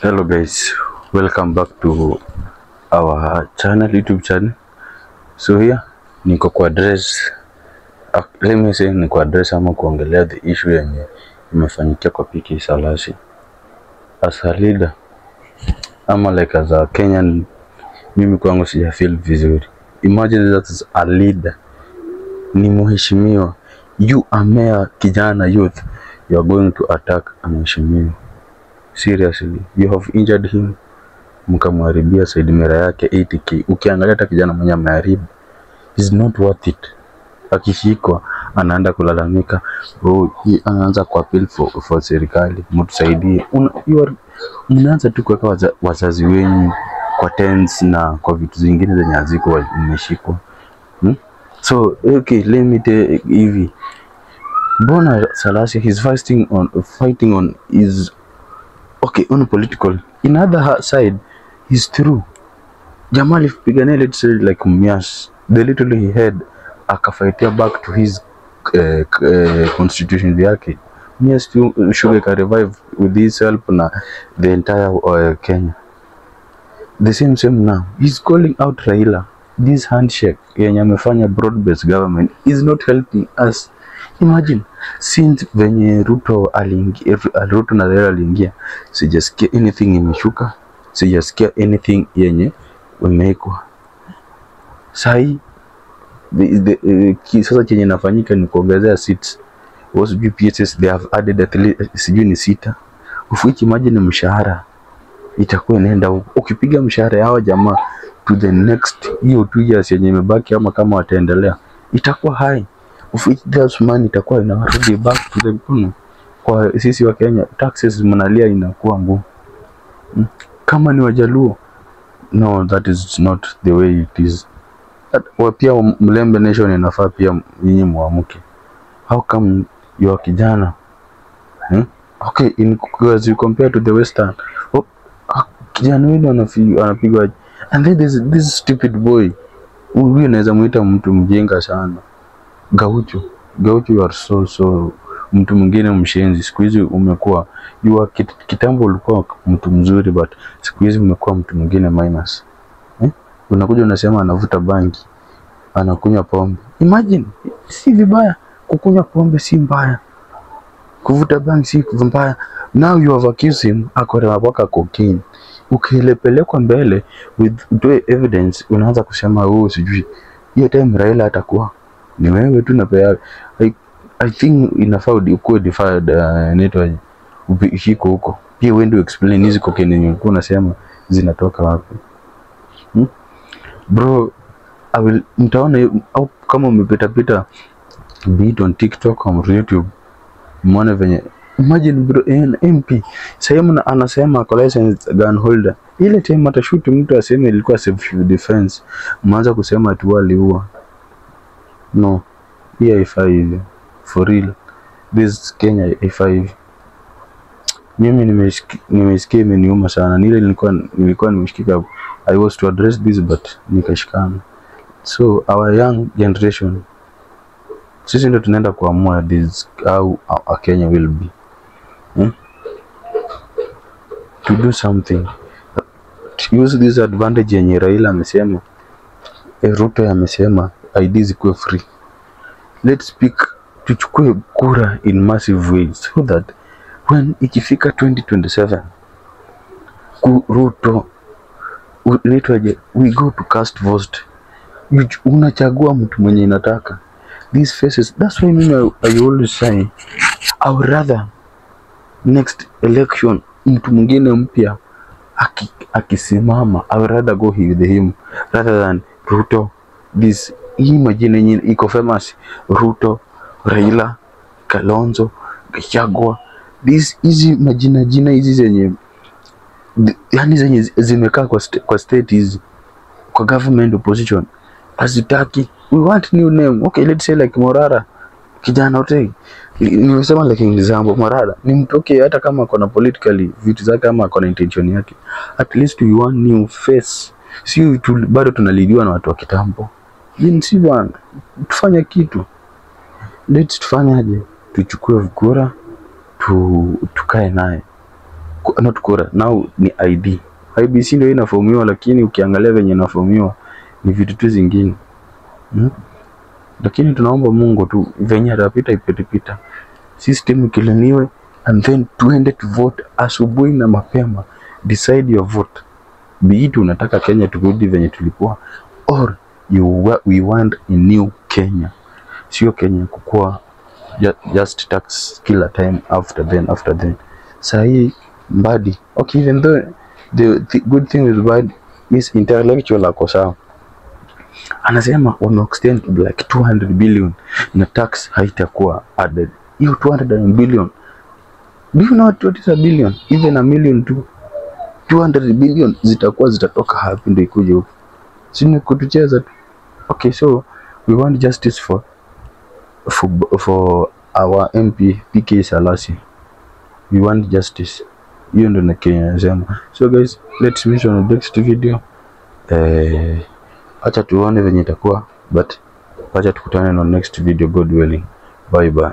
Hello guys, welcome back to our YouTube channel. So here niko kwa address, let me say niko address ama kuongelea the issue yenye imefanyikia kwa PK Salasyi. As a leader ama like as a Kenyan, mimi kwangu sija feel vizuri. Imagine that is a leader, ni mheshimiwa, you are mayor, kijana youth, you are going to attack a mheshimiwa. Seriously, you have injured him, mkamharibia side mirror yake 80k. Ukiangalia hata kijana mwenye ameharibu is not worth it. Akishikwa anaenda kulalamika, anaanza kwa appeal for serikali mtusaidie. Mnaanza tu kuweka wazazi wenyu kwa tents na kwa vitu zingine zenye haziko umeshikwa. So okay, let me tell hivi, Bona Salasyi, he's fighting on is okay on political. In other side, he's true. Jamal pigania, let's say like Mumias, the little he had akafaitia back to his constitution yake. Mumias should revive with his help na the entire Kenya. The same now, he's calling out Raila. This handshake yenye amefanya broad-based government is not helping us. Imagine, since venye Ruto na Raila aliingia, sijasikia anything imeshuka, sijasikia anything yenye umeekwa. Sahi sasa chenye nafanyika ni kuongezea seats. Was BPSS, they have added at least sijui ni 6. Ufuiki imagine mshahara itakuwa inaenda huko. Ukipiga mshahara yao jamaa to the next hiyo 2 years yenye imebaki, ama kama wataendelea itakuwa high. That money itakuwa inarudi back to the mkono. Kwa sisi wa Kenya, taxes mnalia inakuwa ngumu. Kama ni Wajaluo, no, that is not the way it is. Pia Mlembe Nation inafaa pia nyinyi muamuke. How come you are kijana? Okay, because you compare to the Western, kijana wenu anapigwa. And then there's this stupid boy, huyu anaweza muita mtu mjenga sana, Gaucho, you are so mtu mwingine mshenzi. Siku hizi umekuwa, kitambo ulikuwa mtu mzuri, but siku hizi umekuwa mtu mwingine minus. Unakuja unasema anavuta bangi, anakunywa pombe. Imagine, si vibaya kukunywa pombe, si mbaya. Kuvuta bangi si mbaya. Now you have accused him akora waka cocaine. Ukilepelekwa mbele with evidence, unaanza kusema sijui hiyo time Raila atakuwa ni wewe tu na pea. I think inafaa ukuwe defied network ukishiko huko. Pia wewe ndio explain hizi cocaine yenye ulikuwa unasema zinatoka wapi. Bro, mtaona au kama umepita beat on TikTok au YouTube, muone venye. Imagine bro, MP sasa anasema kwa license gun holder, ile time atashoot mtu aseme ilikuwa self defense, mwanza kusema ati waliua. No, hii i5 for real, this Kenya i5. Mimi nimesikia imeniuma sana. Nilikuwa nimeshikika. I was to address this but nikashikana. So our young generation, sisi ndio tunaenda kuamua this how a Kenya will be. To do something, to use this advantage yenye Raila amesema, Ruto amesema IDs kuwe free. Let's speak, tuchukue kura in massive ways so that when ikifika 2027 Ruto we go to cast vote, unachagua mtu mwenye inataka. These faces, that's why I always say I would rather next election mtu mwingine mpya akisimama, I would rather go with him rather than Ruto. This imagine yenye iko famous, Ruto, Raila, Kalonzo, Gachagua. This easy jina hizi zenye yani zenye zimekaa kwa state hizi, kwa government opposition hazitaki. We want new name. Okay, let's say like Morara, kijana wote nimesema like example, Morara ni mtoke, hata kama kuna politically vitu zake kama kuna intention yake, at least we want new face. Si bado tunalidiwa na watu wa kitambo. Si bwana, tufanye kitu. Let's tufanyaje? Tuchukue kura, tukae naye. not kura, now ni ID. IBC ndio inaformiwa, lakini ukiangalia venye inaformiwa ni vitu tu zingine. Lakini tunaomba Mungu tu venye atapita ipitipita, system ikilaniwe, and then tuende to vote asubuhi na mapema. Decide your vote. Be it unataka Kenya turudi venye tulikuwa, or we want a new Kenya. Sio Kenya kukua just tax kila time after then. Sahi Mbadi, okay, even though the good thing with Mbadi is intellectual ako sawa. Anasema wame extend to like 200 billion na tax haitakuwa added. Hiyo 200 billion, do you know what is a billion? Even a million too, 200 billion zitatoka hapi ndio ikuje huko. Sini kutucheza tu. Okay, so we want justice for our MP PK Salasi. We want justice. Hiyo ndio na Kenya nasema. So guys, let's meet on the next video. Acha tuone venye itakuwa, but acha tukutane na next video, God willing. Bye bye.